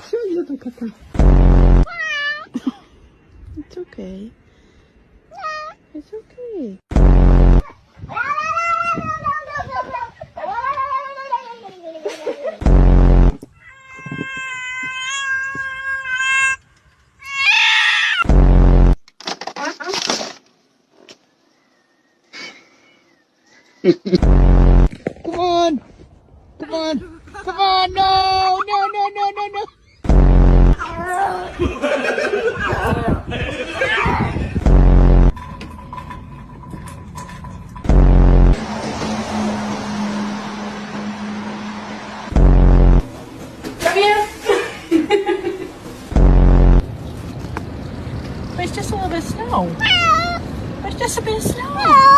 Все, еду кота. It's okay. It's okay. Come on! Come on! Come on! No! No! No! No! No! No! Come here. There's just a little bit of snow. There's just a bit of snow.